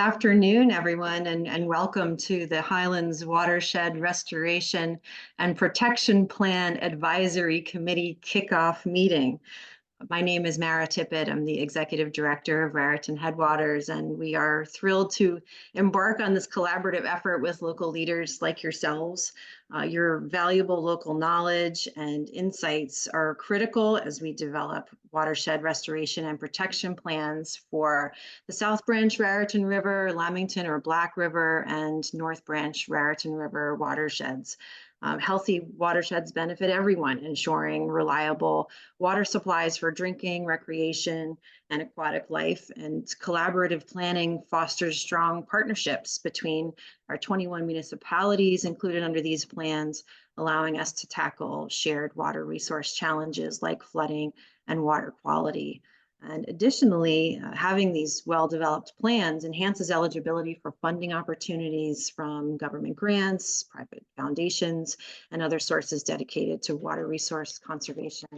Afternoon, everyone, and welcome to the Highlands Watershed Restoration and Protection Plan Advisory Committee kickoff meeting. My name is Mara Tippett. I'm the Executive Director of Raritan Headwaters, and we are thrilled to embark on this collaborative effort with local leaders like yourselves. Your valuable local knowledge and insights are critical as we develop watershed restoration and protection plans for the South Branch Raritan River, Lamington or Black River, and North Branch Raritan River watersheds. Healthy watersheds benefit everyone, ensuring reliable water supplies for drinking, recreation, and aquatic life. And collaborative planning fosters strong partnerships between our 21 municipalities included under these plans, allowing us to tackle shared water resource challenges like flooding and water quality. And additionally, having these well-developed plans enhances eligibility for funding opportunities from government grants, private foundations, and other sources dedicated to water resource conservation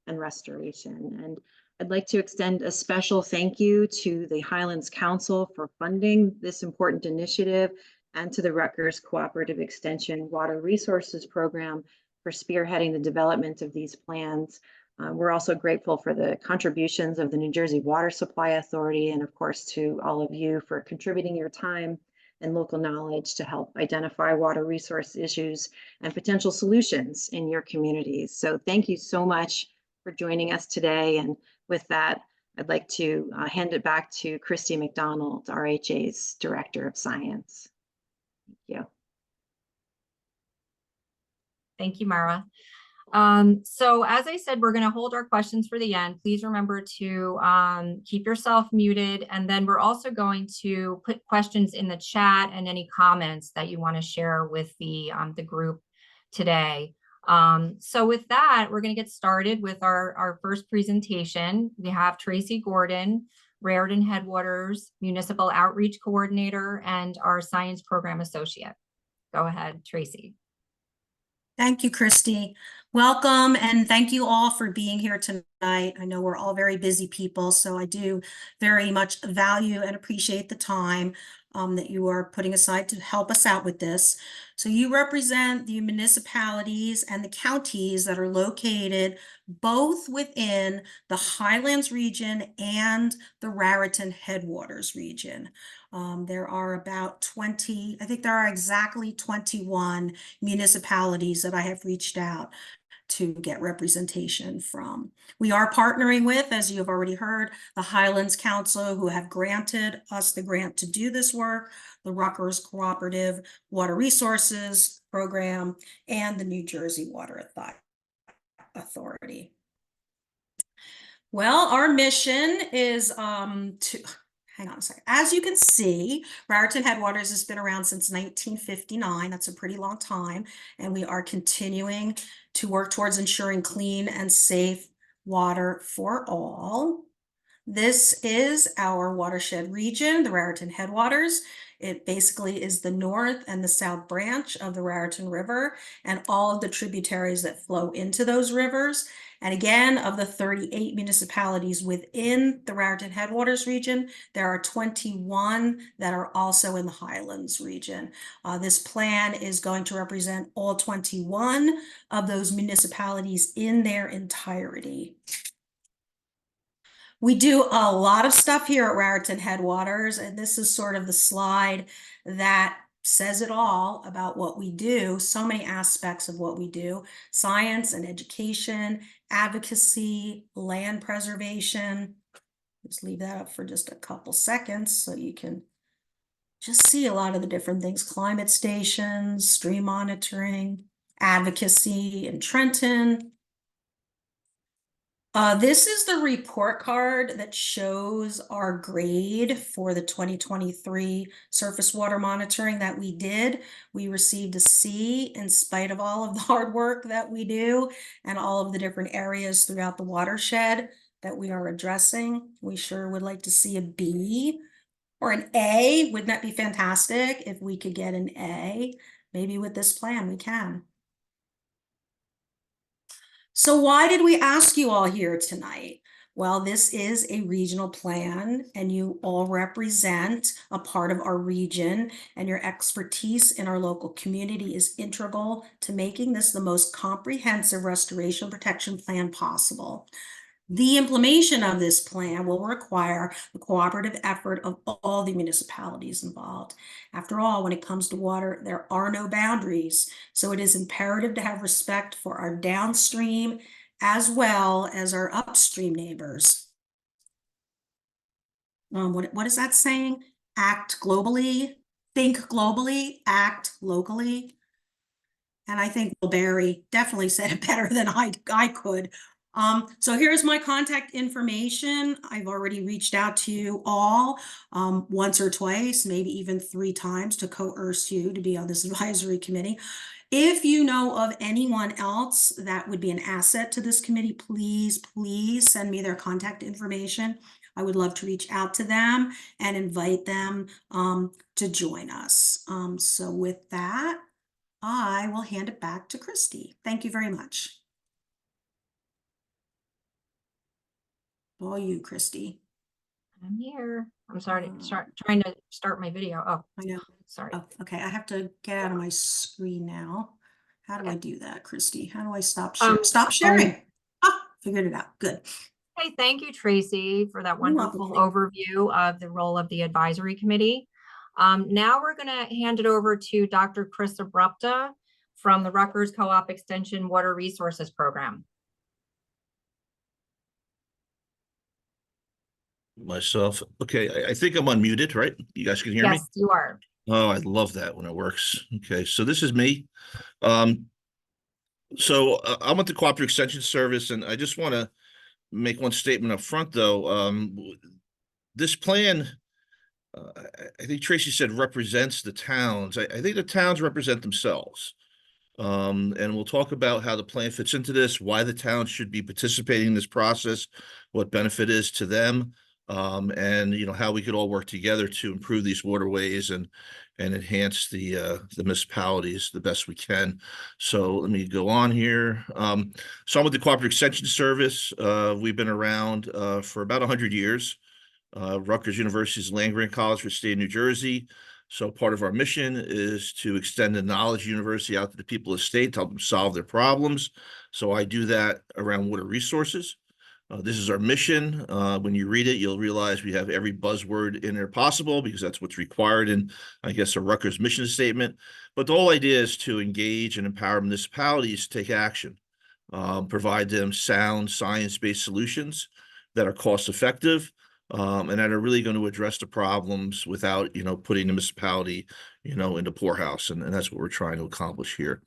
and restoration. And I'd like to extend a special thank you to the Highlands Council for funding this important initiative and to the Rutgers Cooperative Extension Water Resources Program for spearheading the development of these plans. We're also grateful for the contributions of the New Jersey Water Supply Authority and, of course, to all of you for contributing your time and local knowledge to help identify water resource issues and potential solutions in your communities. So thank you so much for joining us today. And with that, I'd like to hand it back to Christy McDonald, RHA's Director of Science. Thank you. Thank you, Mara. So as I said, we're going to hold our questions for the end. Please remember to keep yourself muted. And then we're also going to put questions in the chat and any comments that you want to share with the group today. So with that, we're going to get started with our first presentation. We have Tracy Gordon, Raritan Headwaters Municipal Outreach Coordinator, and our Science Program Associate. Go ahead, Tracy. Thank you, Christy. Welcome, and thank you all for being here tonight. I know we're all very busy people, so I do very much value and appreciate the time that you are putting aside to help us out with this. So you represent the municipalities and the counties that are located both within the Highlands region and the Raritan Headwaters region. There are about 20, I think there are exactly 21 municipalities that I have reached out to get representation from. We are partnering with, as you have already heard, the Highlands Council, who have granted us the grant to do this work, the Rutgers Cooperative Water Resources Program, and the New Jersey Water Authority. Well, our mission is hang on a second. As you can see, Raritan Headwaters has been around since 1959. That's a pretty long time. And we are continuing to work towards ensuring clean and safe water for all. This is our watershed region, the Raritan Headwaters. It basically is the north and the south branch of the Raritan River and all of the tributaries that flow into those rivers. And again, of the 38 municipalities within the Raritan Headwaters region, there are 21 that are also in the Highlands region. This plan is going to represent all 21 of those municipalities in their entirety. We do a lot of stuff here at Raritan Headwaters, and this is sort of the slide that says it all about what we do. So many aspects of what we do: science and education, advocacy, land preservation. Just leave that up for just a couple seconds so you can just see a lot of the different things: climate stations, stream monitoring, advocacy in Trenton. This is the report card that shows our grade for the 2023 surface water monitoring that we did. We received a C in spite of all of the hard work that we do and all of the different areas throughout the watershed that we are addressing. We sure would like to see a B or an A. Wouldn't that be fantastic if we could get an A? Maybe with this plan we can. So why did we ask you all here tonight? Well, this is a regional plan, and you all represent a part of our region, and your expertise in our local community is integral to making this the most comprehensive restoration protection plan possible. The implementation of this plan will require the cooperative effort of all the municipalities involved. After all, when it comes to water, there are no boundaries, so it is imperative to have respect for our downstream as well as our upstream neighbors. What is that saying? Act globally, think globally, act locally. And I think Bill Barry definitely said it better than I could. So here's my contact information. I've already reached out to you all once or twice, maybe even 3 times, to coerce you to be on this advisory committee. If you know of anyone else that would be an asset to this committee, please send me their contact information. I would love to reach out to them and invite them to join us. So with that, I will hand it back to Christy. Thank you very much. All you, Christy. I'm here. I'm sorry to trying to start my video. Oh, I know. sorry. Oh, okay. I have to get out of my screen now. How do I do that, Christy? How do I stop sharing? Stop sharing. Figured it out. Good. Hey, thank you, Tracy, for that You're welcome. wonderful overview of the role of the advisory committee. Now we're going to hand it over to Dr. Chris Abrupta from the Rutgers Co-op Extension Water Resources Program. Myself. Okay, I think I'm unmuted, right? You guys can hear me? Yes, you are. Oh, I love that when it works. Okay, so this is me. So I'm with the Cooperative Extension Service, and I just want to make one statement up front, though. This plan, I think Tracy said, represents the towns. I think the towns represent themselves. And we'll talk about how the plan fits into this, why the towns should be participating in this process, what benefit is to them, and how we could all work together to improve these waterways and enhance the municipalities the best we can. So let me go on here. So I'm with the Cooperative Extension Service. We've been around for about 100 years. Rutgers University's land-grant college for the state of New Jersey. So part of our mission is to extend the knowledge university out to the people of the state to help them solve their problems. So I do that around water resources. This is our mission. When you read it, you'll realize we have every buzzword in there possible because that's what's required in, I guess, a Rutgers mission statement. But the whole idea is to engage and empower municipalities to take action, provide them sound science-based solutions that are cost-effective, and that are really going to address the problems without, putting the municipality, into poorhouse. And that's what we're trying to accomplish here.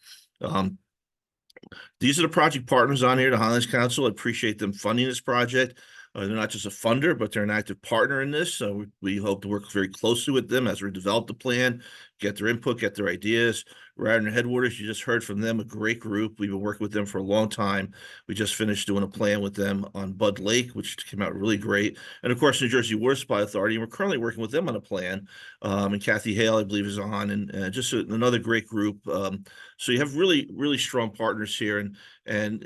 These are the project partners on here, the Highlands Council. I appreciate them funding this project. They're not just a funder, but they're an active partner in this. So we hope to work very closely with them as we develop the plan, get their input, get their ideas. Raritan Headwaters, you just heard from them, a great group. We've been working with them for a long time. We just finished doing a plan with them on Bud Lake, which came out really great. And of course, New Jersey Water Supply Authority, and we're currently working with them on a plan. And Kathy Hale, I believe, is on, and just another great group. So you have really, really strong partners here. And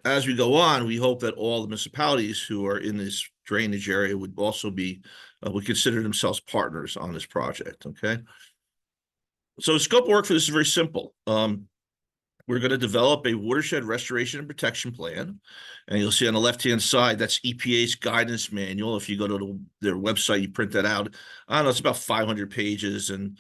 as we go on, we hope that all the municipalities who are in this drainage area would also be, would consider themselves partners on this project, okay? So the scope of work for this is very simple. We're going to develop a watershed restoration and protection plan. And you'll see on the left-hand side, that's EPA's guidance manual. If you go to their website, you print that out. I don't know, it's about 500 pages, and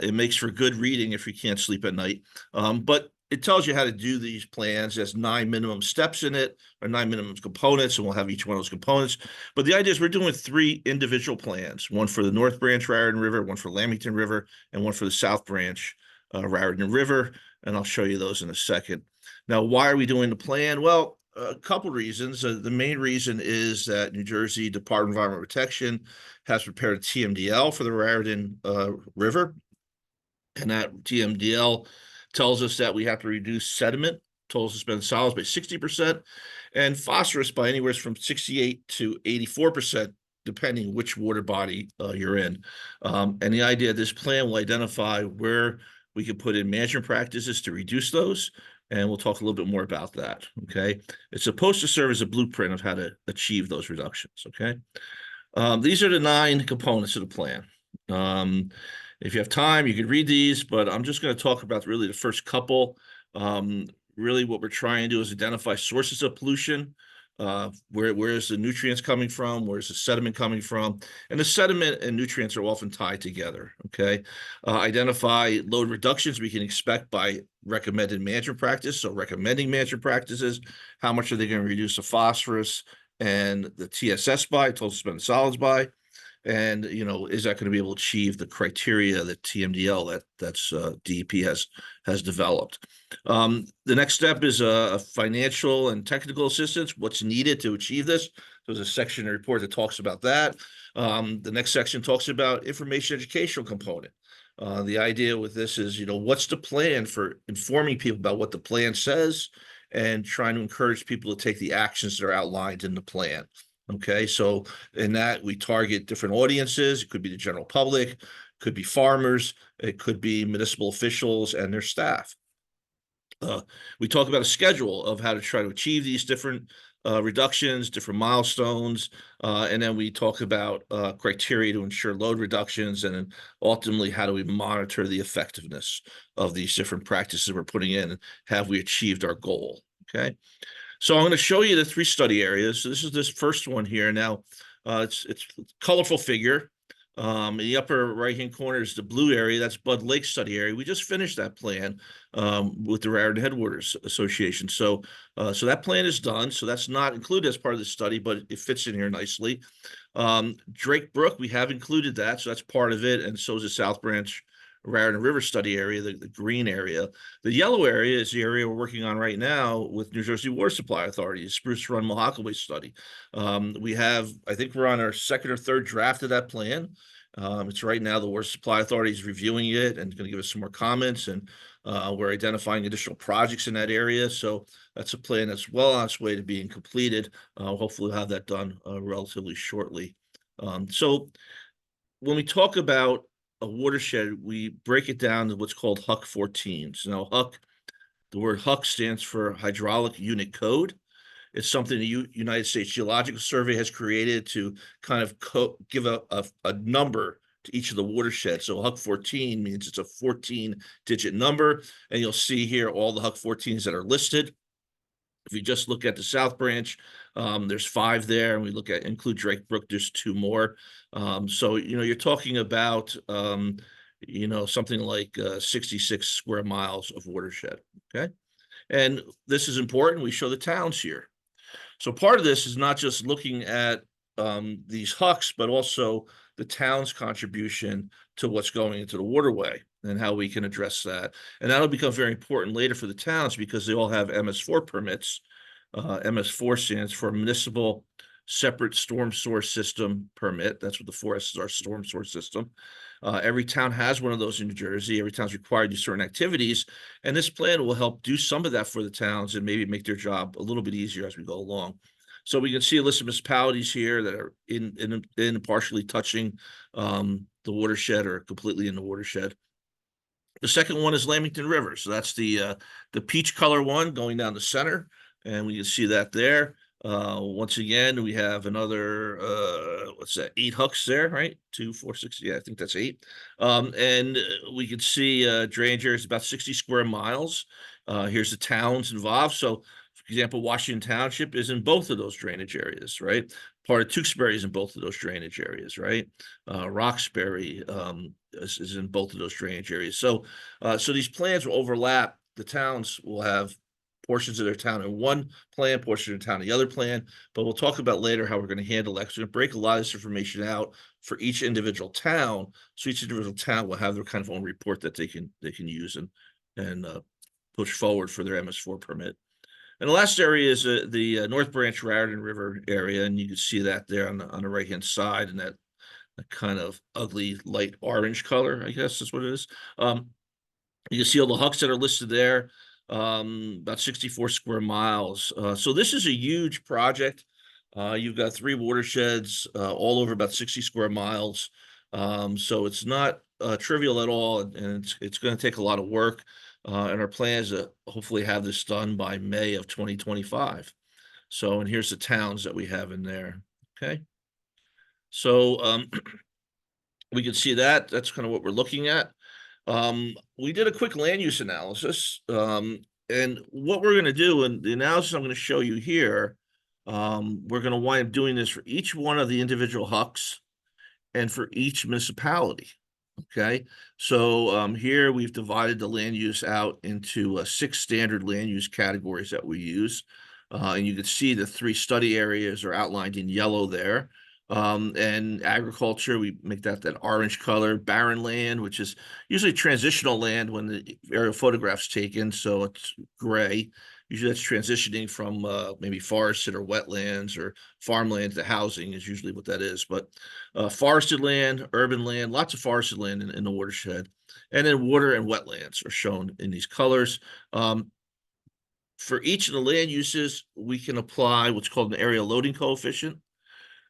it makes for good reading if you can't sleep at night. But it tells you how to do these plans. There's 9 minimum steps in it, or 9 minimum components, and we'll have each one of those components. But the idea is we're doing 3 individual plans, one for the North Branch Raritan River, one for Lamington River, and one for the South Branch Raritan River. And I'll show you those in a second. Now, why are we doing the plan? Well, a couple reasons. The main reason is that New Jersey Department of Environmental Protection has prepared a TMDL for the Raritan River. And that TMDL tells us that we have to reduce sediment, total suspended solids, by 60%, and phosphorus by anywhere from 68 to 84%, depending which water body you're in. And the idea of this plan will identify where we can put in management practices to reduce those, and we'll talk a little bit more about that, okay? It's supposed to serve as a blueprint of how to achieve those reductions, okay? These are the 9 components of the plan. If you have time, you can read these, but I'm just going to talk about really the first couple. Really what we're trying to do is identify sources of pollution. Where is the nutrients coming from? Where's the sediment coming from? And the sediment and nutrients are often tied together, okay? Identify load reductions we can expect by recommended management practice. So recommending management practices, how much are they going to reduce the phosphorus and the TSS by, total suspended solids by? And, you know, is that going to be able to achieve the criteria that TMDL, that's DEP has developed? The next step is a financial and technical assistance. What's needed to achieve this? There's a section in the report that talks about that. The next section talks about information educational component. The idea with this is, you know, what's the plan for informing people about what the plan says and trying to encourage people to take the actions that are outlined in the plan. Okay, so in that we target different audiences. It could be the general public, could be farmers, it could be municipal officials and their staff. We talk about a schedule of how to try to achieve these different reductions, different milestones, and then we talk about criteria to ensure load reductions, and then ultimately how do we monitor the effectiveness of these different practices we're putting in, and have we achieved our goal, okay? So I'm going to show you the 3 study areas. So this is this first one here. Now, it's a colorful figure. In the upper right-hand corner is the blue area. That's Bud Lake study area. We just finished that plan with the Raritan Headwaters Association. So that plan is done. So that's not included as part of the study, but it fits in here nicely. Drake Brook, we have included that. So that's part of it. And so is the South Branch Raritan River study area, the green area. The yellow area is the area we're working on right now with New Jersey Water Supply Authority, the Spruce Run Mohawkaway study. We have, I think we're on our 2nd or 3rd draft of that plan. It's right now the Water Supply Authority is reviewing it and going to give us some more comments, and we're identifying additional projects in that area. So that's a plan that's well on its way to being completed. Hopefully we'll have that done relatively shortly. So when we talk about a watershed, we break it down to what's called HUC 14s. Now, HUC, the word HUC stands for Hydraulic Unit Code. It's something the United States Geological Survey has created to kind of give a number to each of the watersheds. So HUC 14 means it's a 14-digit number, and you'll see here all the HUC 14s that are listed. If you just look at the South Branch, there's 5 there, and we look at include Drake Brook, there's 2 more. So, you know, you're talking about, you know, something like 66 square miles of watershed, okay? And this is important. We show the towns here. So part of this is not just looking at these HUCs, but also the town's contribution to what's going into the waterway and how we can address that. And that'll become very important later for the towns because they all have MS4 permits. MS4 stands for Municipal Separate Storm Source System Permit. That's what the 4S is, our storm source system. Every town has one of those in New Jersey. Every town's required to do certain activities, and this plan will help do some of that for the towns and maybe make their job a little bit easier as we go along. So we can see a list of municipalities here that are in partially touching the watershed or completely in the watershed. The second one is Lamington River. So that's the peach color one going down the center, and we can see that there. Once again, we have another, what's that, 8 HUCs there, right? 2, 4, 6, yeah, I think that's 8. And we can see drainage area is about 60 square miles. Here's the towns involved. So, for example, Washington Township is in both of those drainage areas, right? Part of Tewksbury is in both of those drainage areas, right? Roxbury is in both of those drainage areas. So, so these plans will overlap. The towns will have portions of their town in one plan, portion of the town in the other plan, but we'll talk about later how we're going to handle that. So we're going to break a lot of this information out for each individual town. So each individual town will have their kind of own report that they can use and push forward for their MS4 permit. And the last area is the North Branch Raritan River area, and you can see that there on the right-hand side in that kind of ugly light orange color, I guess is what it is. You can see all the HUCs that are listed there. About 64 square miles. So this is a huge project. You've got 3 watersheds all over about 60 square miles. So it's not trivial at all, and it's going to take a lot of work. And our plan is to hopefully have this done by May of 2025. So, and here's the towns that we have in there, okay? So, we can see that, that's kind of what we're looking at. We did a quick land use analysis, and what we're gonna do, and the analysis I'm gonna show you here, we're gonna wind up doing this for each one of the individual HUCs and for each municipality. Okay, so here we've divided the land use out into 6 standard land use categories that we use. And you can see the 3 study areas are outlined in yellow there. And agriculture, we make that orange color. Barren land, which is usually transitional land when the aerial photograph's taken, so it's gray. Usually that's transitioning from maybe forested or wetlands or farmland to housing is usually what that is. But forested land, urban land, lots of forested land in the watershed. And then water and wetlands are shown in these colors. For each of the land uses, we can apply what's called an area loading coefficient.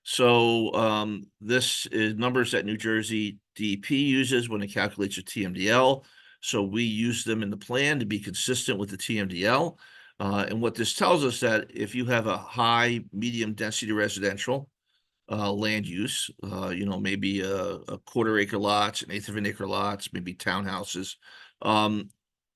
So this is numbers that New Jersey DEP uses when it calculates a TMDL. So we use them in the plan to be consistent with the TMDL. And what this tells us that if you have a high, medium density residential land use, maybe a quarter acre lots, an eighth of an acre lots, maybe townhouses,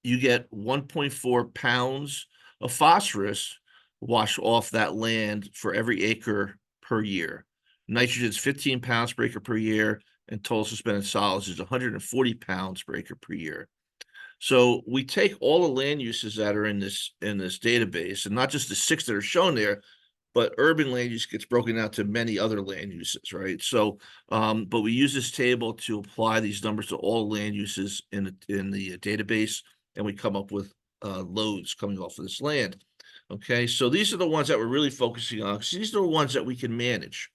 you get 1.4 pounds of phosphorus wash off that land for every acre per year. Nitrogen is 15 pounds per acre per year, and total suspended solids is 140 pounds per acre per year. So we take all the land uses that are in this database, and not just the 6 that are shown there, but urban land use gets broken out to many other land uses, right? So, but we use this table to apply these numbers to all land uses in the database, and we come up with loads coming off of this land. Okay, so these are the ones that we're really focusing on, because these are the ones that we can manage.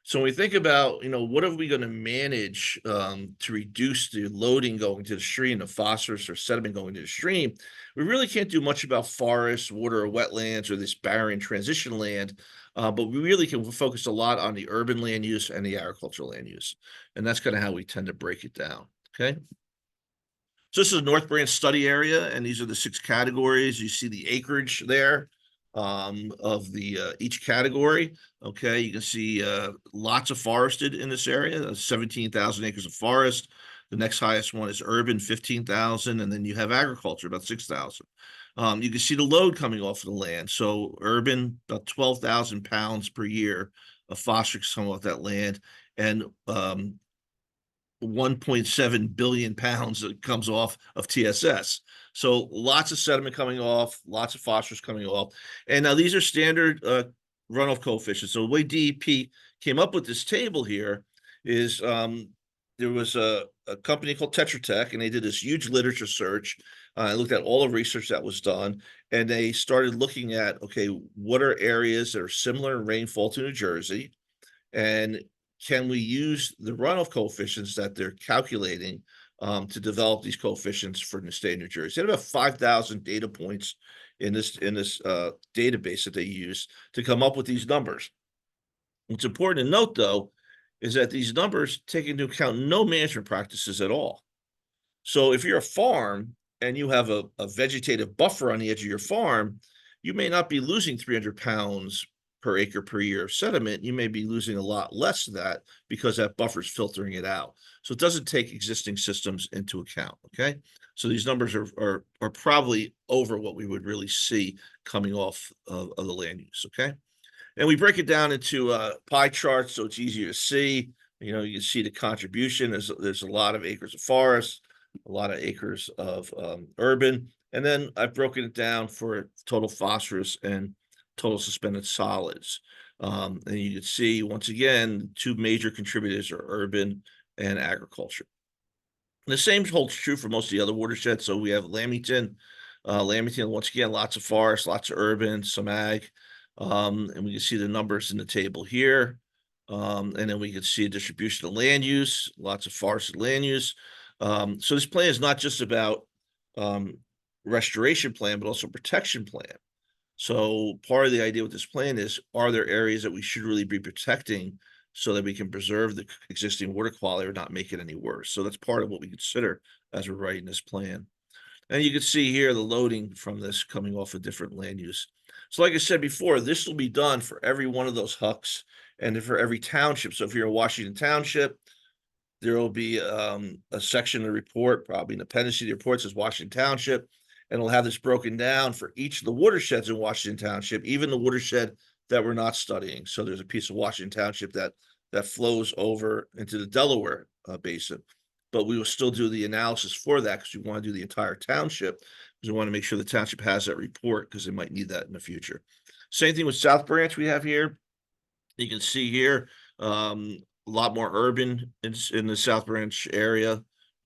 So when we think about, what are we going to manage to reduce the loading going to the stream, the phosphorus or sediment going to the stream, we really can't do much about forests, water, or wetlands, or this barren transition land, but we really can focus a lot on the urban land use and the agricultural land use. And that's kind of how we tend to break it down, okay? So this is a North Branch study area, and these are the 6 categories. You see the acreage there of the each category. Okay, you can see lots of forested in this area, 17,000 acres of forest. The next highest one is urban, 15,000, and then you have agriculture, about 6,000. You can see the load coming off of the land. So urban, about 12,000 pounds per year of phosphorus coming off that land, and 1.7 billion pounds that comes off of TSS. So lots of sediment coming off, lots of phosphorus coming off. And now these are standard runoff coefficients. So the way DEP came up with this table here is there was a company called Tetra Tech, and they did this huge literature search. Looked at all the research that was done, and they started looking at, okay, what are areas that are similar in rainfall to New Jersey, and can we use the runoff coefficients that they're calculating to develop these coefficients for the state of New Jersey? They had about 5,000 data points in this database that they use to come up with these numbers. What's important to note, though, is that these numbers take into account no management practices at all. So if you're a farm and you have a vegetative buffer on the edge of your farm, you may not be losing 300 pounds per acre per year of sediment. You may be losing a lot less of that because that buffer is filtering it out. So it doesn't take existing systems into account, okay? So these numbers are probably over what we would really see coming off of the land use, okay? And we break it down into pie charts so it's easier to see. You can see the contribution. There's a lot of acres of forest, a lot of acres of urban, and then I've broken it down for total phosphorus and total suspended solids. And you can see, once again, 2 major contributors are urban and agriculture. And the same holds true for most of the other watersheds. So we have Lamington, once again, lots of forest, lots of urban, some ag. And we can see the numbers in the table here. And then we can see a distribution of land use, lots of forested land use. So this plan is not just about restoration plan, but also protection plan. So part of the idea with this plan is, are there areas that we should really be protecting so that we can preserve the existing water quality or not make it any worse? So that's part of what we consider as we're writing this plan. And you can see here the loading from this coming off of different land use. So like I said before, this will be done for every one of those hucks and for every township. So if you're in Washington Township, there will be a section of the report, probably an appendix to the report says Washington Township, and it'll have this broken down for each of the watersheds in Washington Township, even the watershed that we're not studying. So there's a piece of Washington Township that flows over into the Delaware basin. But we will still do the analysis for that because we want to do the entire township, because we want to make sure the township has that report because they might need that in the future. Same thing with South Branch we have here. You can see here a lot more urban in the South Branch area.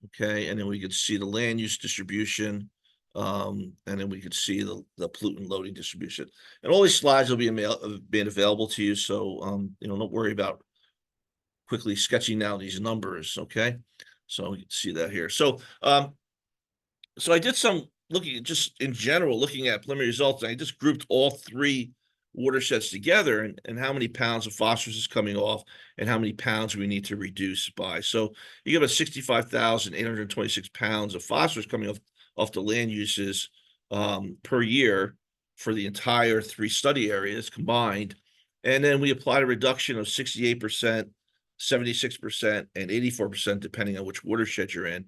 Okay, and then we could see the land use distribution. And then we could see the pollutant loading distribution. And all these slides will be being available to you. So don't worry about quickly sketching out these numbers. Okay. So you can see that here. So I did some looking just in general, looking at preliminary results. And I just grouped all three watersheds together and how many pounds of phosphorus is coming off and how many pounds we need to reduce by. So you get about 65,826 pounds of phosphorus coming off the land uses per year for the entire three study areas combined. And then we applied a reduction of 68%, 76%, and 84%, depending on which watershed you're in.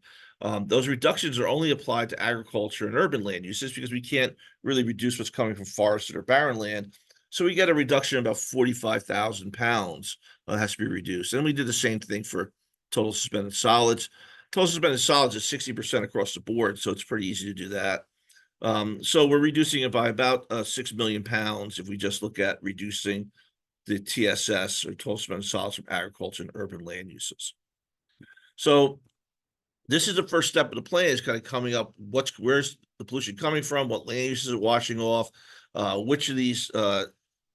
Those reductions are only applied to agriculture and urban land uses because we can't really reduce what's coming from forested or barren land. So we get a reduction of about 45,000 pounds has to be reduced. And we did the same thing for total suspended solids. Total suspended solids is 60% across the board, so it's pretty easy to do that. So we're reducing it by about 6 million pounds if we just look at reducing the TSS, or total suspended solids, from agriculture and urban land uses. So this is the first step of the plan, is kind of coming up where's the pollution coming from, what land uses are washing off, which of these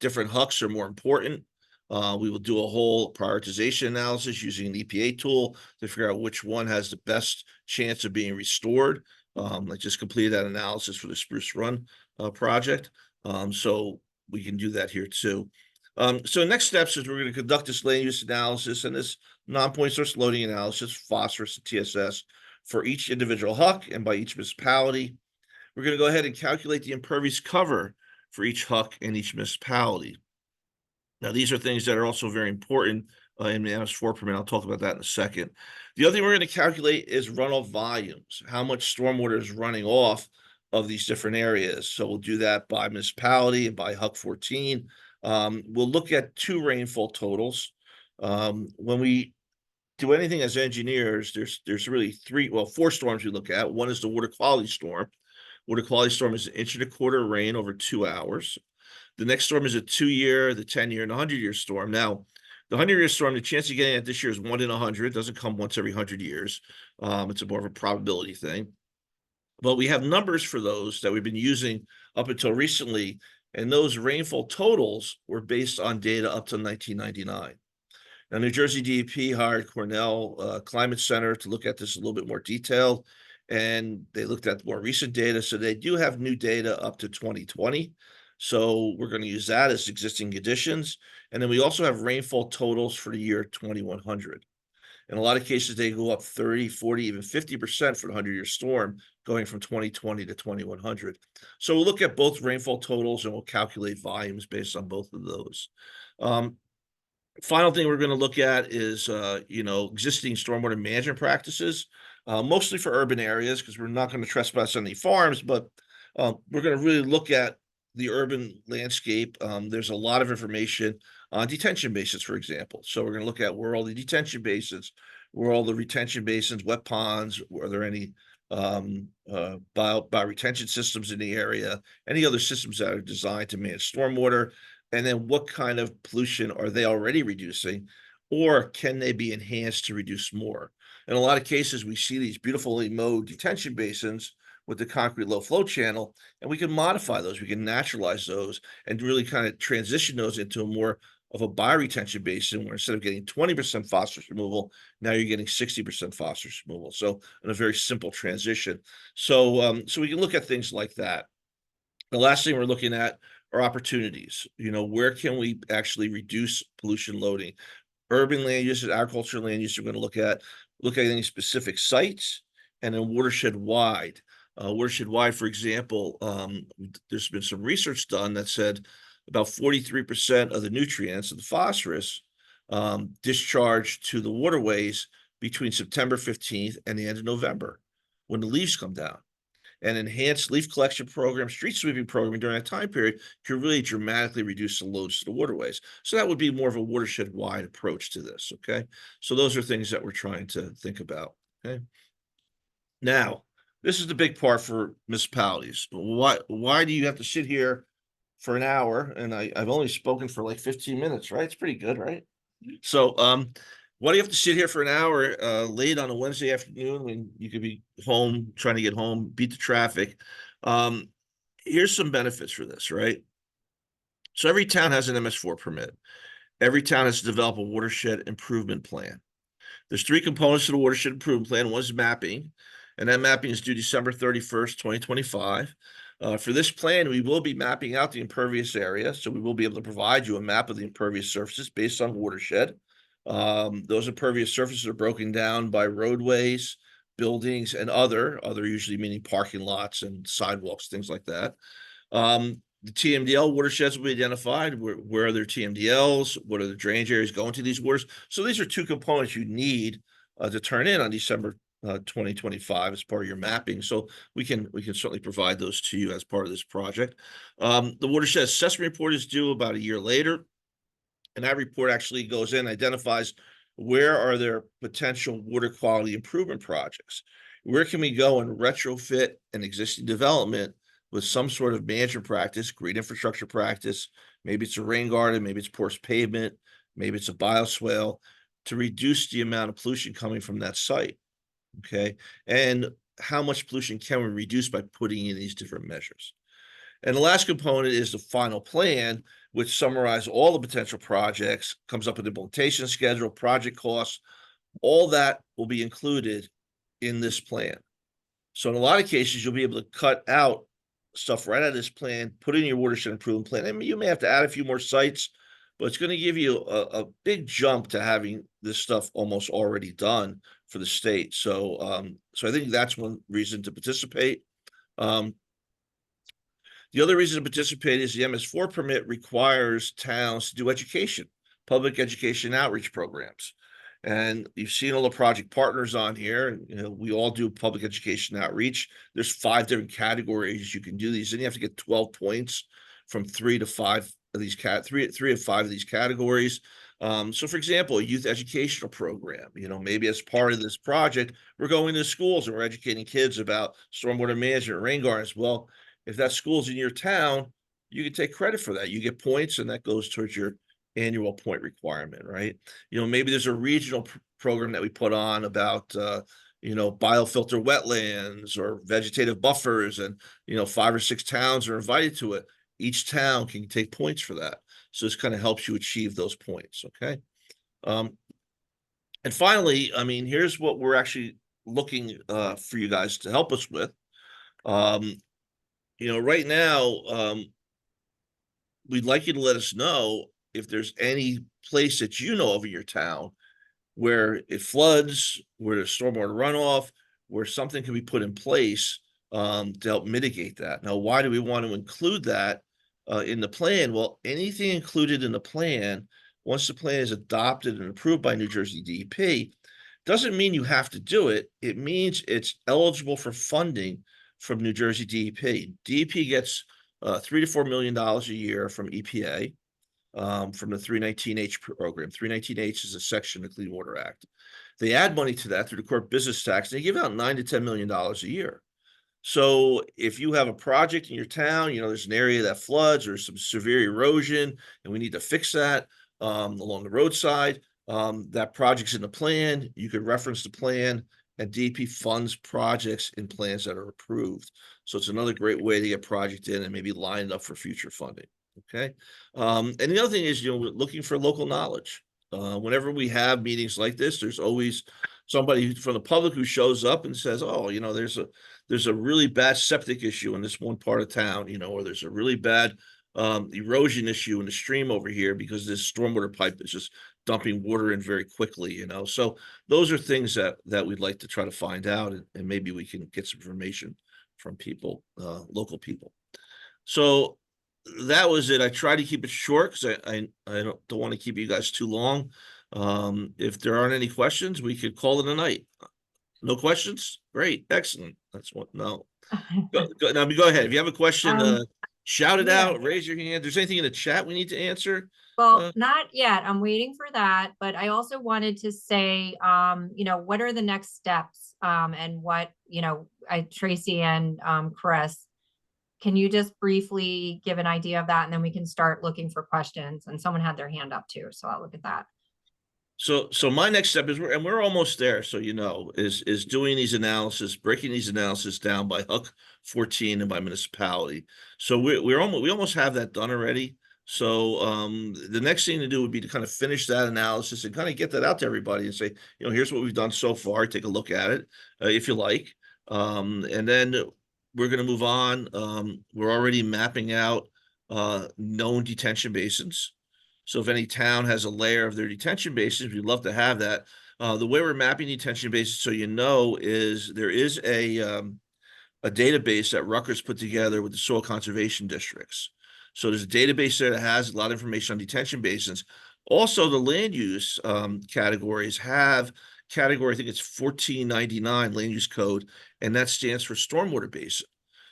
different hucks are more important. We will do a whole prioritization analysis using an EPA tool to figure out which one has the best chance of being restored. I just completed that analysis for the Spruce Run project. So we can do that here too. So next steps is we're going to conduct this land use analysis and this non-point source loading analysis, phosphorus and TSS, for each individual huck and by each municipality. We're going to go ahead and calculate the impervious cover for each huck and each municipality. Now, these are things that are also very important in the MS4 permit. I'll talk about that in a second. The other thing we're going to calculate is runoff volumes, how much stormwater is running off of these different areas. So we'll do that by municipality and by huck 14. We'll look at two rainfall totals. When we do anything as engineers, there's really four storms we look at. One is the water quality storm. Water quality storm is 1.25 inches rain over 2 hours. The next storm is a 2-year, the 10-year, and the 100-year storm. Now, the 100-year storm, the chance of getting it this year is 1 in 100. It doesn't come once every 100 years. It's more of a probability thing. But we have numbers for those that we've been using up until recently, and those rainfall totals were based on data up to 1999. Now, New Jersey DEP hired Cornell Climate Center to look at this a little bit more detailed, and they looked at more recent data. So they do have new data up to 2020. So we're going to use that as existing conditions. And then we also have rainfall totals for the year 2100. In a lot of cases, they go up 30, 40, even 50% for the 100-year storm, going from 2020 to 2100. So we'll look at both rainfall totals and we'll calculate volumes based on both of those. Final thing we're going to look at is, existing stormwater management practices, mostly for urban areas, because we're not going to trespass on any farms, but we're going to really look at the urban landscape. There's a lot of information on detention basins, for example. So we're going to look at where all the detention basins, where all the retention basins, wet ponds, are there any bioretention systems in the area, any other systems that are designed to manage stormwater, and then what kind of pollution are they already reducing, or can they be enhanced to reduce more? In a lot of cases, we see these beautifully mowed detention basins with the concrete low flow channel, and we can modify those, we can naturalize those, and really kind of transition those into a more of a bioretention basin, where instead of getting 20% phosphorus removal, now you're getting 60% phosphorus removal. So in a very simple transition. So we can look at things like that. The last thing we're looking at are opportunities. Where can we actually reduce pollution loading? Urban land use and agricultural land use, we're going to look at any specific sites, and then watershed wide. Watershed wide, for example, there's been some research done that said about 43% of the nutrients of the phosphorus discharged to the waterways between September 15th and the end of November, when the leaves come down. An enhanced leaf collection program, street sweeping program during that time period can really dramatically reduce the loads to the waterways. So that would be more of a watershed-wide approach to this, okay? So those are things that we're trying to think about, okay? Now, this is the big part for municipalities. Why do you have to sit here for an hour? And I've only spoken for like 15 minutes, right? It's pretty good, right? So, why do you have to sit here for an hour late on a Wednesday afternoon when you could be home, trying to get home, beat the traffic? Here's some benefits for this, right? So every town has an MS4 permit. Every town has to develop a watershed improvement plan. There's 3 components to the watershed improvement plan. One is mapping, and that mapping is due December 31st, 2025. For this plan, we will be mapping out the impervious area, so we will be able to provide you a map of the impervious surfaces based on watershed. Those impervious surfaces are broken down by roadways, buildings, and other usually meaning parking lots and sidewalks, things like that. The TMDL watersheds will be identified. Where are their TMDLs? What are the drainage areas going to these waters? So these are 2 components you need to turn in on December 2025 as part of your mapping. So we can certainly provide those to you as part of this project. The watershed assessment report is due about a year later. And that report actually goes in, identifies where are there potential water quality improvement projects? Where can we go and retrofit an existing development with some sort of management practice, green infrastructure practice? Maybe it's a rain garden, maybe it's porous pavement, maybe it's a bioswale, to reduce the amount of pollution coming from that site, okay? And how much pollution can we reduce by putting in these different measures? And the last component is the final plan, which summarizes all the potential projects, comes up with implementation schedule, project costs. All that will be included in this plan. So in a lot of cases, you'll be able to cut out stuff right out of this plan, put in your watershed improvement plan. I mean, you may have to add a few more sites, but it's going to give you a big jump to having this stuff almost already done for the state. So, so I think that's one reason to participate. The other reason to participate is the MS4 permit requires towns to do education, public education outreach programs. And you've seen all the project partners on here, and we all do public education outreach. There's 5 different categories you can do these, and you have to get 12 points from 3 to 5 of these 3 of 5 of these categories. So for example, a youth educational program, maybe as part of this project, we're going to schools and we're educating kids about stormwater management, rain gardens. Well, if that school's in your town, you can take credit for that. You get points, and that goes towards your annual point requirement, right? Maybe there's a regional program that we put on about, biofilter wetlands or vegetative buffers, and, 5 or 6 towns are invited to it. Each town can take points for that. So this kind of helps you achieve those points, okay? And finally, I mean, here's what we're actually looking for you guys to help us with. Right now, we'd like you to let us know if there's any place that you know of in your town where it floods, where there's stormwater runoff, where something can be put in place to help mitigate that. Now, why do we want to include that in the plan? Well, anything included in the plan, once the plan is adopted and approved by New Jersey DEP, doesn't mean you have to do it. It means it's eligible for funding from New Jersey DEP. DEP gets $3 to $4 million a year from EPA, from the 319H program. 319H is a section of the Clean Water Act. They add money to that through the corporate business tax, and they give out $9 to $10 million a year. So if you have a project in your town, there's an area that floods or some severe erosion, and we need to fix that along the roadside, that project's in the plan, you could reference the plan, and DEP funds projects in plans that are approved. So it's another great way to get project in and maybe line it up for future funding. Okay. And the other thing is, we're looking for local knowledge. Whenever we have meetings like this, there's always somebody from the public who shows up and says, oh, there's a really bad septic issue in this one part of town, or there's a really bad erosion issue in the stream over here because this stormwater pipe is just dumping water in very quickly, So those are things that we'd like to try to find out, and maybe we can get some information people, local people. So that was it. I tried to keep it short because I don't want to keep you guys too long. If there aren't any questions, we could call it a night. No questions? Great, excellent. That's what. No. Now, go ahead. If you have a question, shout it out. Raise your hand. If there's anything in the chat we need to answer. Well, not yet. I'm waiting for that. But I also wanted to say, what are the next steps? And what, Tracy and Chris, can you just briefly give an idea of that? And then we can start looking for questions. And someone had their hand up too. So I'll look at that. So my next step is, we're almost there. So, is doing these analysis, breaking these analysis down by HUC 14 and by municipality. So we almost have that done already. So the next thing to do would be to kind of finish that analysis and kind of get that out to everybody and say, here's what we've done so far. Take a look at it if you like. And then we're going to move on. We're already mapping out known detention basins. So if any town has a layer of their detention basins, we'd love to have that. The way we're mapping detention basins, so is there is a database that Rutgers put together with the soil conservation districts. So there's a database there that has a lot of information on detention basins. Also, the land use categories have category, I think it's 1499 land use code, and that stands for stormwater basin.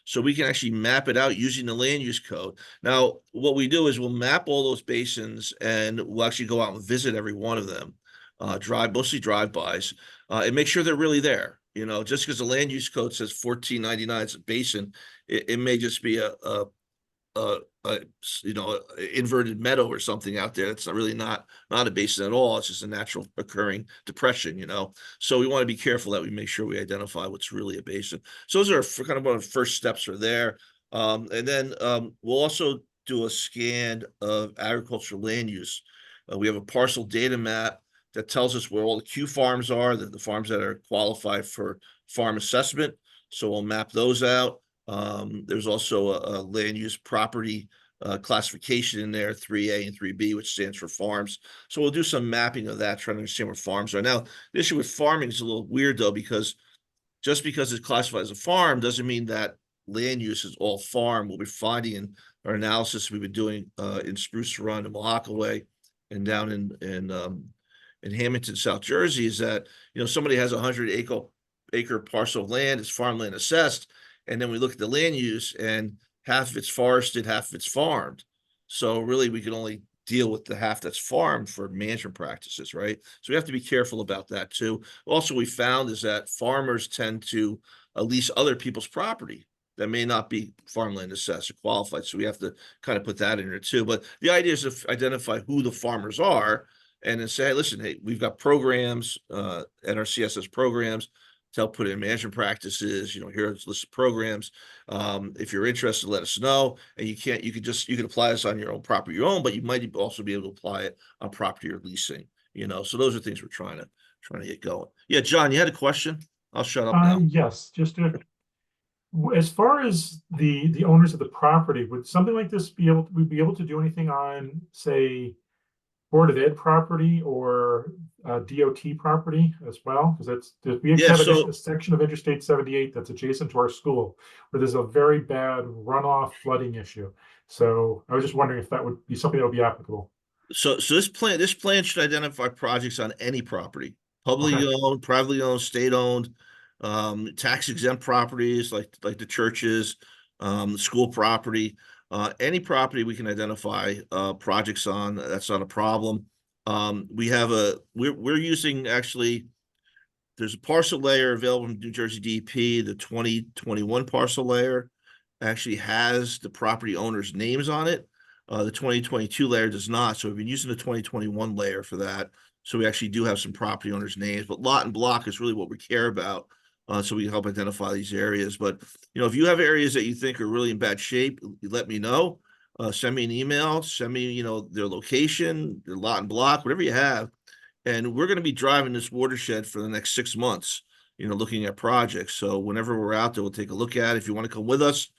So we can actually map it out using the land use code. Now, what we do is we'll map all those basins and we'll actually go out and visit every one of them, mostly drive-bys, and make sure they're really there. Just because the land use code says 1499 is a basin, it may just be a inverted meadow or something out there. It's not a basin at all. It's just a natural occurring depression, So we want to be careful that we make sure we identify what's really a basin. So those are kind of one of the first steps are there. And then we'll also do a scan of agricultural land use. We have a parcel data map that tells us where all the Q farms are, the farms that are qualified for farm assessment. So we'll map those out. There's also a land use property classification in there, 3A and 3B, which stands for farms. So we'll do some mapping of that, trying to understand where farms are. Now, the issue with farming is a little weird, though, because just because it's classified as a farm doesn't mean that land use is all farm. What we're finding in our analysis we've been doing in Spruce Run and Malakaway and down in Hamilton, South Jersey, is that, somebody has 100-acre parcel of land, it's farmland assessed, and then we look at the land use and half of it's forested, half of it's farmed. So really we can only deal with the half that's farmed for management practices, right? So we have to be careful about that too. Also, we found is that farmers tend to lease other people's property that may not be farmland assessed or qualified. So we have to kind of put that in there too. But the idea is to identify who the farmers are and then say, hey, listen, hey, we've got programs, NRCSS programs to help put in management practices, here's a list of programs. If you're interested, let us know. And you can apply this on your own property, but you might also be able to apply it on property you're leasing, so those are things we're trying to get going. Yeah, John, you had a question? I'll shut up now. Yes, as far as the owners of the property, would something like this be able to do anything on, say, Board of Ed property or DOT property as well? Because we have a section of Interstate 78 that's adjacent to our school where there's a very bad runoff flooding issue. So I was just wondering if that would be something that would be applicable. So this plan should identify projects on any property, publicly owned, privately owned, state owned, tax exempt properties like the churches, school property. Any property we can identify projects on, that's not a problem. We're using, actually, there's a parcel layer available from New Jersey DEP. The 2021 parcel layer actually has the property owners' names on it. The 2022 layer does not. So we've been using the 2021 layer for that. So we actually do have some property owners' names, but lot and block is really what we care about. So we can help identify these areas. But, if you have areas that you think are really in bad shape, let me know. Send me an email, send me, their location, their lot and block, whatever you have. And we're going to be driving this watershed for the next 6 months, looking at projects. So whenever we're out there, we'll take a look at it. If you want to come with us,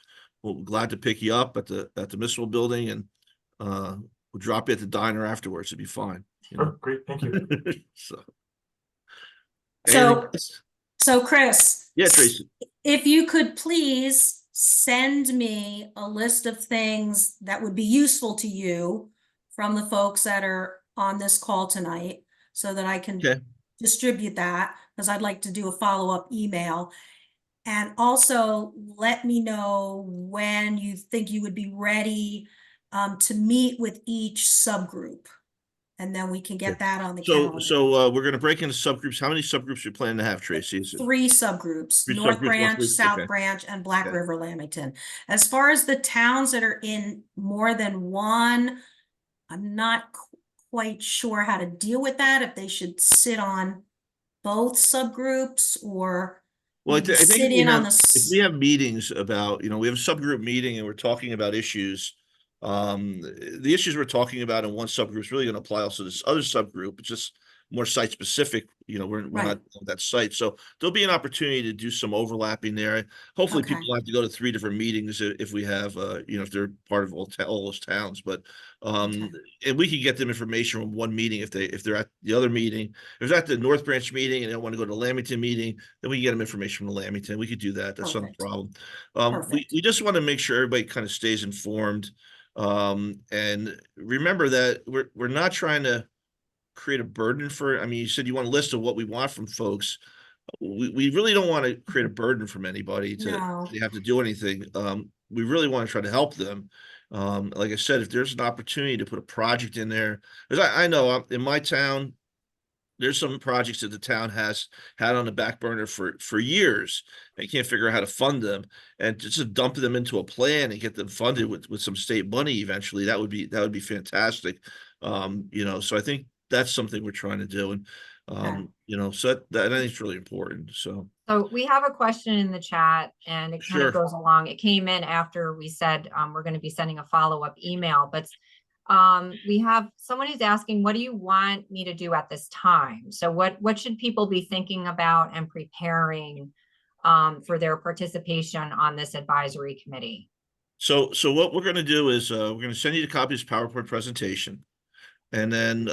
we'll be glad to pick you up at the municipal building, and we'll drop you at the diner afterwards. It'd be fine. Oh, great. Thank you. So Chris. Yeah, Tracy. if you could please send me a list of things that would be useful to you from the folks that are on this call tonight, so that I can Okay. distribute that, because I'd like to do a follow-up email. And also let me know when you think you would be ready to meet with each subgroup. And then we can get that on the calendar. So we're going to break into subgroups. How many subgroups you plan to have, Tracy? Is it 3 subgroups: three North subgroups Branch, roughly? South Okay. Branch, and Black Okay. River Lamington. As far as the towns that are in more than one, I'm not quite sure how to deal with that, if they should sit on both subgroups or Well, maybe I think sit in on the. if we have meetings about, we have a subgroup meeting and we're talking about issues. The issues we're talking about in one subgroup is really going to apply also to this other subgroup. It's just more site specific. We're Right. not on that site, so there'll be an opportunity to do some overlapping there. Hopefully, Okay. people have to go to 3 different meetings if we have, if they're part of all those towns. But Okay. and we can get them information from one meeting if they're at the other meeting. If they're at the North Branch meeting and they want to go to the Lamington meeting, then we can get them information from the Lamington. We could do that. That's not a Perfect. problem. Perfect. We just want to make sure everybody kind of stays informed. And remember that we're not trying to create a burden for, you said you want a list of what we want from folks. We really don't want to create a burden from anybody No. they have to do anything. We really want to try to help them. Like I said, if there's an opportunity to put a project in there, because I know in my town, there's some projects that the town has had on the back burner for years. They can't figure out how to fund them, and just to dump them into a plan and get them funded with some state money eventually, that would be fantastic. So I think that's something we're trying to do. And so that I think it's really important. So we have a question in the chat, and it kind Sure. of goes along. It came in after we said we're going to be sending a follow-up email, but we have someone who's asking, what do you want me to do at this time? So what should people be thinking about and preparing for their participation on this advisory committee? So what we're going to do is we're going to send you the copy of this PowerPoint presentation, and then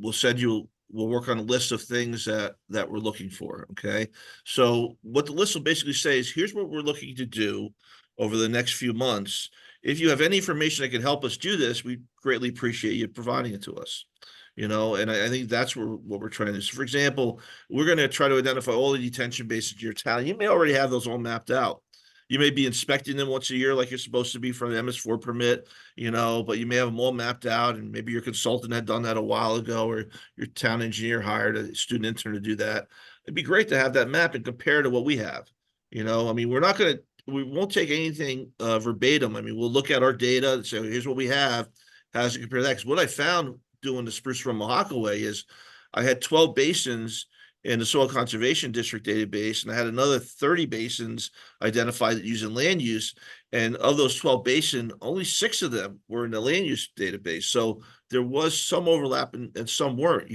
we'll work on a list of things that we're looking for. Okay. So what the list will basically say is, here's what we're looking to do over the next few months. If you have any information that can help us do this, we greatly appreciate you providing it to us. And I think that's what we're trying to do. So for example, we're going to try to identify all the detention bases in your town. You may already have those all mapped out. You may be inspecting them once a year like you're supposed to be for the MS4 permit, but you may have them all mapped out, and maybe your consultant had done that a while ago, or your town engineer hired a student intern to do that. It'd be great to have that map and compare to what we have. We won't take anything verbatim. We'll look at our data and say, here's what we have. How does it compare to that? Because what I found doing the Spruce Run Mahakaway is I had 12 basins in the Soil Conservation District database, and I had another 30 basins identified using land use. And of those 12 basins, only 6 of them were in the land use database. So there was some overlap and some weren't,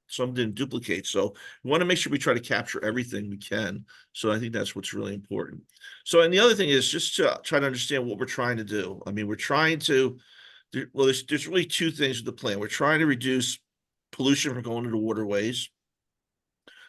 some didn't duplicate. So we want to make sure we try to capture everything we can. So I think that's what's really important. So, and the other thing is just to try to understand what we're trying to do. We're trying to, there's really 2 things with the plan. We're trying to reduce pollution from going into waterways.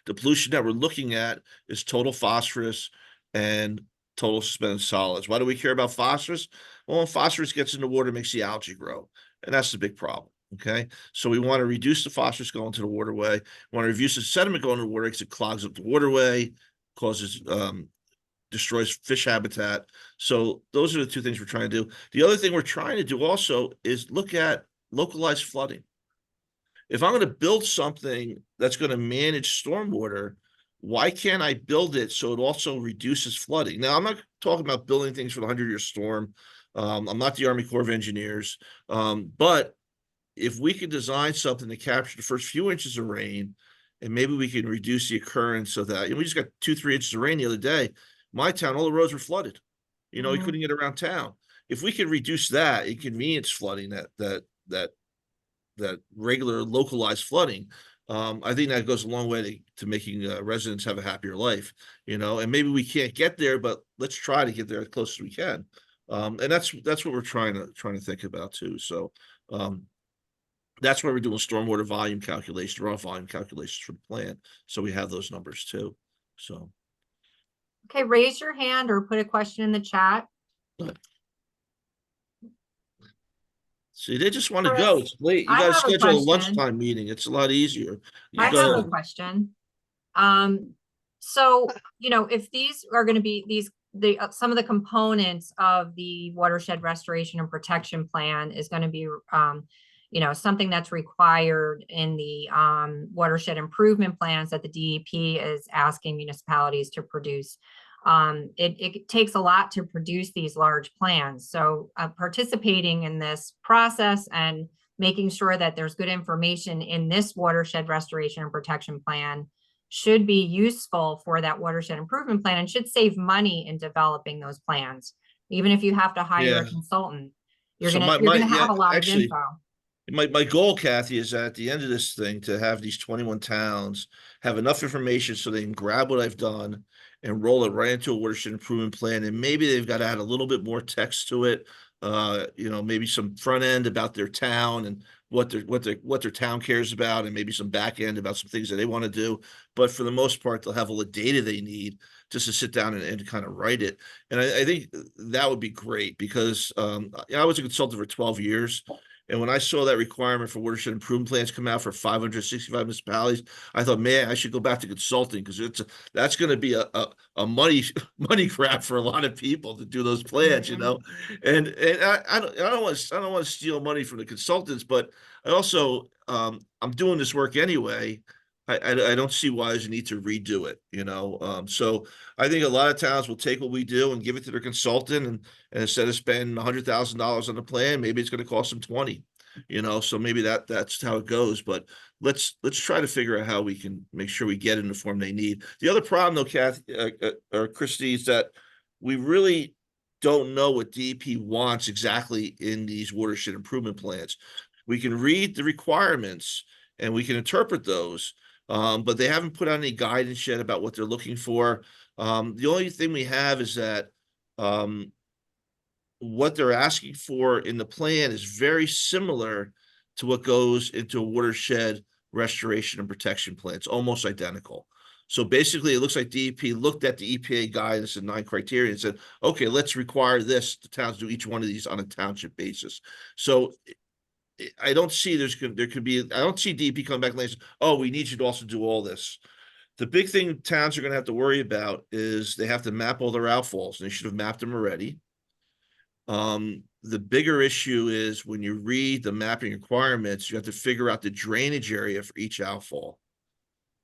The pollution that we're looking at is total phosphorus and total suspended solids. Why do we care about phosphorus? Well, when phosphorus gets in the water, it makes the algae grow, and that's the big problem. Okay, so we want to reduce the phosphorus going to the waterway. We want to reduce the sediment going to the water because it clogs up the waterway, causes destroys fish habitat. So those are the 2 things we're trying to do. The other thing we're trying to do also is look at localized flooding. If I'm going to build something that's going to manage stormwater, why can't I build it so it also reduces flooding? Now, I'm not talking about building things for the 100-year storm. I'm not the Army Corps of Engineers. But if we could design something to capture the first few inches of rain, and maybe we can reduce the occurrence of that. We just got 2-3 inches of rain the other day. My town, all the roads were flooded. You couldn't get around town. If we could reduce that inconvenience flooding, that regular localized flooding, I think that goes a long way to making residents have a happier life, and maybe we can't get there, but let's try to get there as close as we can. And that's what we're trying to think about too. So that's why we're doing stormwater volume calculations, runoff volume calculations for the plan. So we have those numbers too. So. Okay, raise your hand or put a question in the chat. See, they just want to go. Chris, It's late. You I got to have a schedule a question. lunchtime meeting. It's a lot easier. You I have go. a question. So, if these are going to be some of the components of the watershed restoration and protection plan is going to be, something that's required in the watershed improvement plans that the DEP is asking municipalities to produce. It takes a lot to produce these large plans. So participating in this process and making sure that there's good information in this watershed restoration and protection plan should be useful for that watershed improvement plan and should save money in developing those plans. Even if you have to hire a consultant, you're So gonna have a lot of info. My goal, Kathy, is at the end of this thing to have these 21 towns have enough information so they can grab what I've done and roll it right into a watershed improvement plan. And maybe they've got to add a little bit more text to it. Maybe some front end about their town and what their town cares about, and maybe some back end about some things that they want to do. But for the most part, they'll have all the data they need just to sit down and kind of write it. And I think that would be great because I was a consultant for 12 years. And when I saw that requirement for watershed improvement plans come out for 565 municipalities, I thought, man, I should go back to consulting because that's going to be a money grab for a lot of people to do those plans, And I don't want to steal money from the consultants, but I also I'm doing this work anyway. I don't see why there's a need to redo it, So I think a lot of towns will take what we do and give it to their consultant, and instead of spending $100,000 on the plan, maybe it's going to cost them 20, So maybe that's how it goes. But let's try to figure out how we can make sure we get in the form they need. The other problem, though, Kathy or Christy, is that we really don't know what DEP wants exactly in these watershed improvement plans. We can read the requirements and we can interpret those. But they haven't put out any guidance yet about what they're looking for. The only thing we have is that what they're asking for in the plan is very similar to what goes into a watershed restoration and protection plan. It's almost identical. So basically, it looks like DEP looked at the EPA guidance and 9 criteria and said, okay, let's require this. The towns do each one of these on a township basis. So I don't see I don't see DEP coming back and saying, oh, we need you to also do all this. The big thing towns are going to have to worry about is they have to map all their outfalls, and they should have mapped them already. The bigger issue is when you read the mapping requirements, you have to figure out the drainage area for each outfall.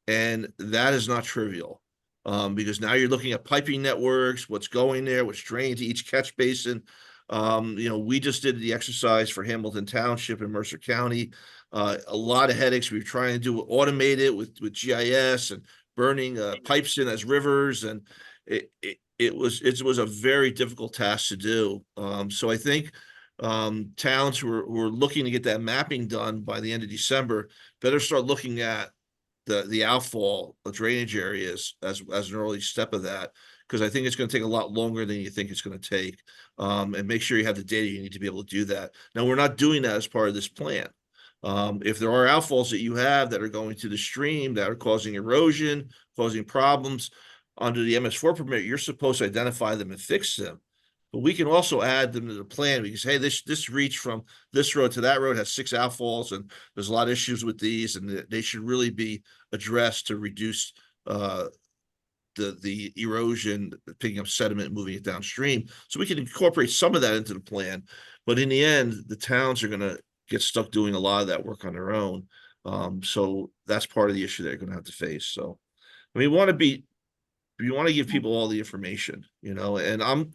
And that is not trivial. Because now you're looking at piping networks, what's going there, what's drained to each catch basin. We just did the exercise for Hamilton Township in Mercer County. A lot of headaches. We were trying to do automated with GIS and burning pipes in as rivers, and it was a very difficult task to do. So I think towns who are looking to get that mapping done by the end of December better start looking at the outfall drainage areas as an early step of that, because I think it's going to take a lot longer than you think it's going to take. And make sure you have the data you need to be able to do that. Now, we're not doing that as part of this plan. If there are outfalls that you have that are going to the stream that are causing erosion, causing problems, under the MS4 permit, you're supposed to identify them and fix them. But we can also add them to the plan because, hey, this reach from this road to that road has 6 outfalls, and there's a lot of issues with these, and they should really be addressed to reduce the erosion, picking up sediment, moving it downstream. So we can incorporate some of that into the plan. But in the end, the towns are going to get stuck doing a lot of that work on their own. So that's part of the issue they're going to have to face. So, I mean, you want to give people all the information, and I'm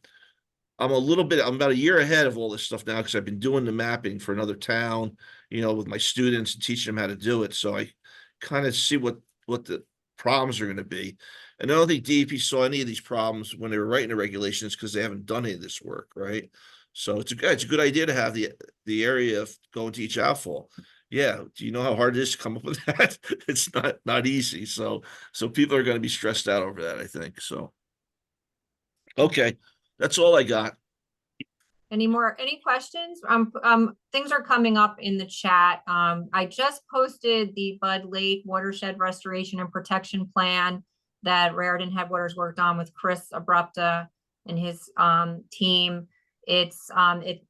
about a year ahead of all this stuff now because I've been doing the mapping for another town, with my students and teaching them how to do it. So I kind of see what the problems are going to be. And I don't think DEP saw any of these problems when they were writing the regulations because they haven't done any of this work, right? So it's a good idea to have the area of going to each outfall. Yeah, do you know how hard it is to come up with that? It's not easy. So people are going to be stressed out over that, I think. So okay, that's all I got. Any questions? Things are coming up in the chat. I just posted the Bud Lake Watershed Restoration and Protection Plan that Raritan Headwaters worked on with Chris Abrupta and his team. It's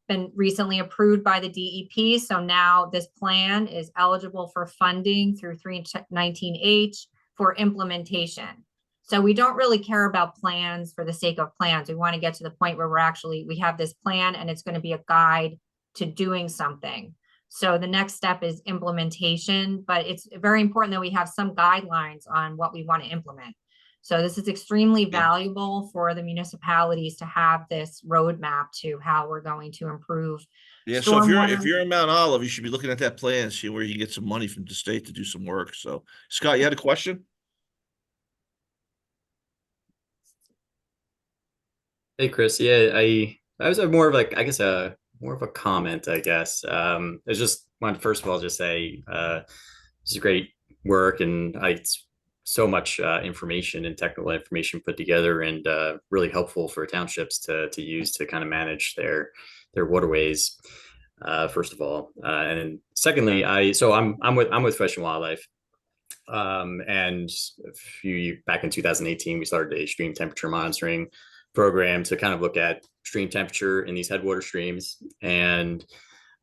been recently approved by the DEP. So now this plan is eligible for funding through 319H for implementation. So we don't really care about plans for the sake of plans. We want to get to the point where we have this plan and it's going to be a guide to doing something. So the next step is implementation, but it's very important that we have some guidelines on what we want to implement. So this is extremely valuable for the municipalities to have this roadmap to how we're going to improve. Yeah, so if stormwater. you're in Mount Olive, you should be looking at that plan, see where you can get some money from the state to do some work. So, Scott, you had a question? Hey, Chris. Yeah, I was more of like, I guess, more of a comment, I guess. I just wanted to first of all just say this is great work, and it's so much information and technical information put together, and really helpful for townships to use to kind of manage their waterways. First of all, and then secondly, I'm with Fish and Wildlife. And back in 2018, we started a stream temperature monitoring program to kind of look at stream temperature in these headwater streams, and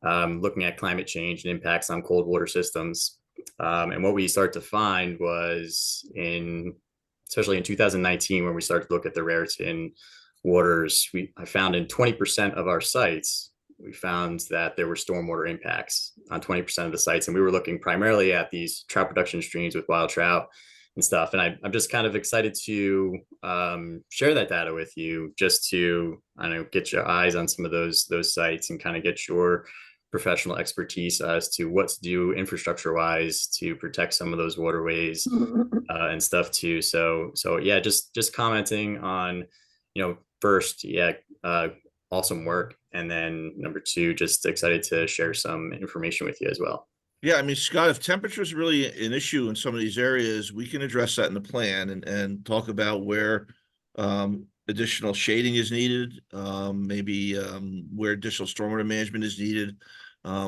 looking at climate change and impacts on cold water systems. And what we started to find was especially in 2019, when we started to look at the Raritan waters, I found in 20% of our sites, we found that there were stormwater impacts on 20% of the sites. And we were looking primarily at these trout production streams with wild trout and stuff. And I'm just kind of excited to share that data with you, just to, I don't know, get your eyes on some of those sites and kind of get your professional expertise as to what to do infrastructure wise to protect some of those waterways and stuff too. So yeah, just commenting on, first, awesome work. And then number two, just excited to share some information with you as well. Yeah, I mean, Scott, if temperature is really an issue in some of these areas, we can address that in the plan and talk about where additional shading is needed, maybe where additional stormwater management is needed.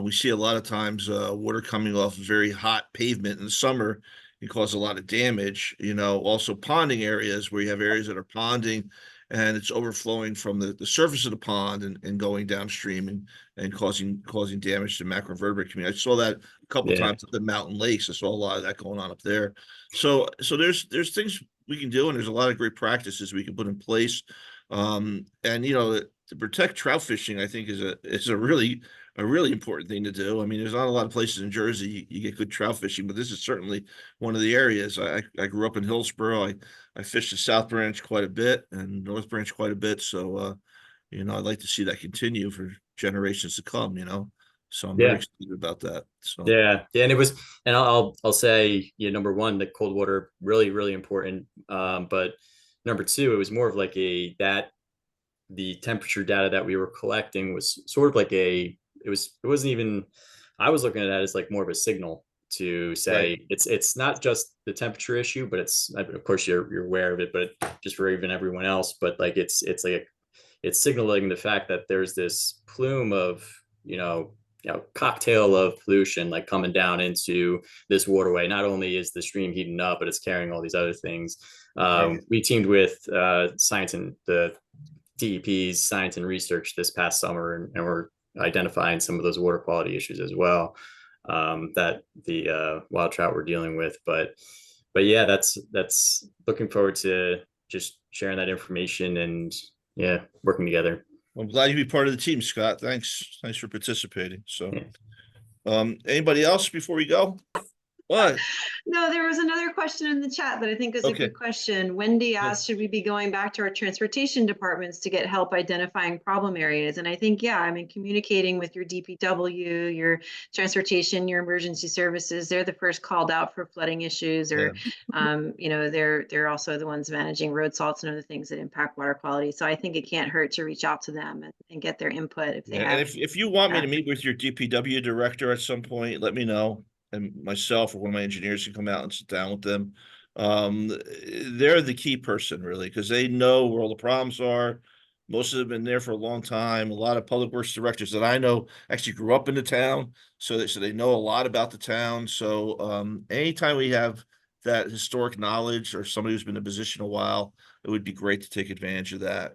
We see a lot of times water coming off very hot pavement in the summer can cause a lot of damage. Also ponding areas where you have areas that are ponding and it's overflowing from the surface of the pond and going downstream and causing damage to macroinvertebrate community. I saw that a couple times at the mountain lakes. I saw a lot of that going on up there. So there's things we can do, and there's a lot of great practices we can put in place. To protect trout fishing, I think is a really important thing to do. I mean, there's not a lot of places in Jersey you get good trout fishing, but this is certainly one of the areas. I grew up in Hillsborough. I fished the South Branch quite a bit and North Branch quite a bit. So, I'd like to see that continue for generations to come, So I'm very excited about that. So yeah. And I'll say, number one, the cold water, really, really important. But number two, it was more of like the temperature data that we were collecting was sort of like it wasn't even, I was looking at that as like more of a signal to say it's not just the temperature issue, but it's, of course you're aware of it, but just for even everyone else, but like it's signaling the fact that there's this plume of, cocktail of pollution like coming down into this waterway. Not only is the stream heating up, but it's carrying all these other things. We teamed with science and the DEP's science and research this past summer, and we're identifying some of those water quality issues as well that the wild trout we're dealing with. But yeah, that's looking forward to just sharing that information and working together. I'm glad you be part of the team, Scott. Thanks for participating. So anybody else before we go? What? No, there was another question in the chat that I think is a good question. Wendy asked, should we be going back to our transportation departments to get help identifying problem areas? And I think, communicating with your DPW, your transportation, your emergency services, they're the first called out for flooding issues, or, they're also the ones managing road salts and other things that impact water quality. So I think it can't hurt to reach out to them and get their input if they have. And if you want me to meet with your DPW director at some point, let me know. And myself or one of my engineers can come out and sit down with them. They're the key person, really, because they know where all the problems are. Most of them have been there for a long time. A lot of public works directors that I know actually grew up in the town, so they know a lot about the town. So anytime we have that historic knowledge or somebody who's been in a position a while, it would be great to take advantage of that.